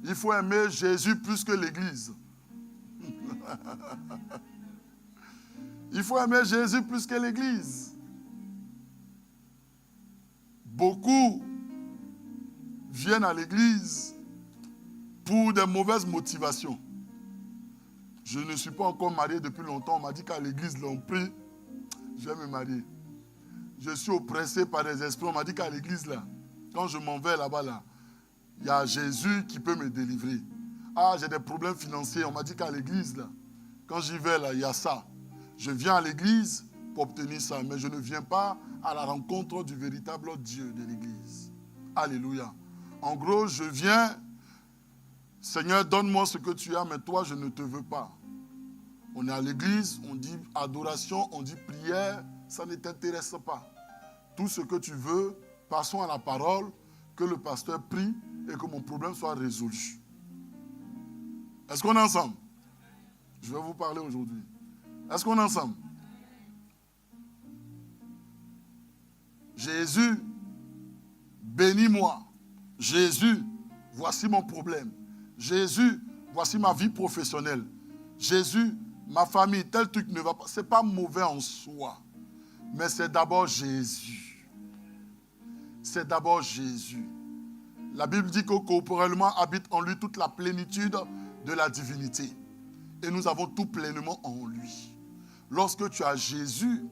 Il faut aimer Jésus plus que l'Église. Il faut aimer Jésus plus que l'Église. Beaucoup viennent à l'Église pour des mauvaises motivations. Je ne suis pas encore marié depuis longtemps. On m'a dit qu'à l'Église, l'on prie, je vais me marier. Je suis oppressé par des esprits. On m'a dit qu'à l'Église, là, quand je m'en vais là-bas, là, il y a Jésus qui peut me délivrer. Ah, j'ai des problèmes financiers. On m'a dit qu'à l'Église, là, quand j'y vais, là, il y a ça. Je viens à l'Église pour obtenir ça, mais je ne viens pas à la rencontre du véritable Dieu de l'Église. Alléluia. En gros, je viens, Seigneur, donne-moi ce que tu as, mais toi, je ne te veux pas. On est à l'Église, on dit adoration, on dit prière, ça ne t'intéresse pas. Tout ce que tu veux, passons à la parole, que le pasteur prie et que mon problème soit résolu. Est-ce qu'on est ensemble? Je vais vous parler aujourd'hui. Est-ce qu'on est ensemble? Jésus, bénis-moi. Jésus, voici mon problème. Jésus, voici ma vie professionnelle. Jésus, ma famille, tel truc ne va pas. Ce n'est pas mauvais en soi, mais c'est d'abord Jésus. C'est d'abord Jésus. La Bible dit que corporellement habite en lui toute la plénitude de la divinité. Et nous avons tout pleinement en lui. Lorsque tu as Jésus,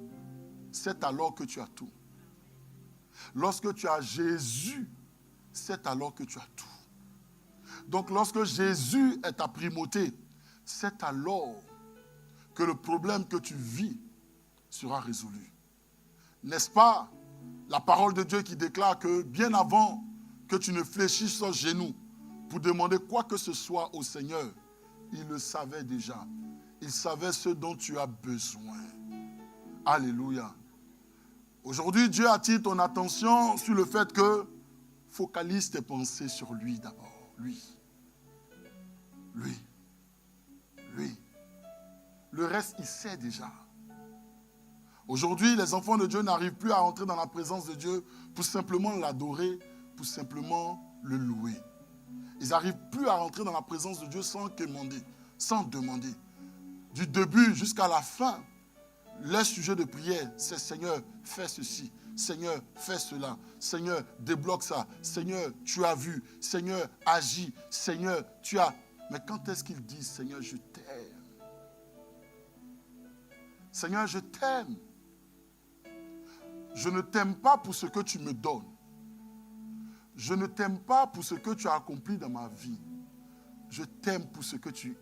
c'est alors que tu as tout. Lorsque tu as Jésus, c'est alors que tu as tout. Donc lorsque Jésus est ta primauté, c'est alors que le problème que tu vis sera résolu. N'est-ce pas la parole de Dieu qui déclare que bien avant que tu ne fléchisses aux genoux pour demander quoi que ce soit au Seigneur, il le savait déjà. Il savait ce dont tu as besoin. Alléluia. Aujourd'hui, Dieu attire ton attention sur le fait que focalise tes pensées sur lui d'abord. Lui. Le reste, il sait déjà. Aujourd'hui, les enfants de Dieu n'arrivent plus à entrer dans la présence de Dieu pour simplement l'adorer, pour simplement le louer. Ils n'arrivent plus à rentrer dans la présence de Dieu sans demander, sans demander. Du début jusqu'à la fin, leur sujet de prière, c'est Seigneur, fais ceci. Seigneur, fais cela. Seigneur, débloque ça. Seigneur, tu as vu. Seigneur, agis. Seigneur, tu as... Mais quand est-ce qu'ils disent, Seigneur, je t'aime. Seigneur, je t'aime. Je ne t'aime pas pour ce que tu me donnes. Je ne t'aime pas pour ce que tu as accompli dans ma vie. Je t'aime pour ce que tu es.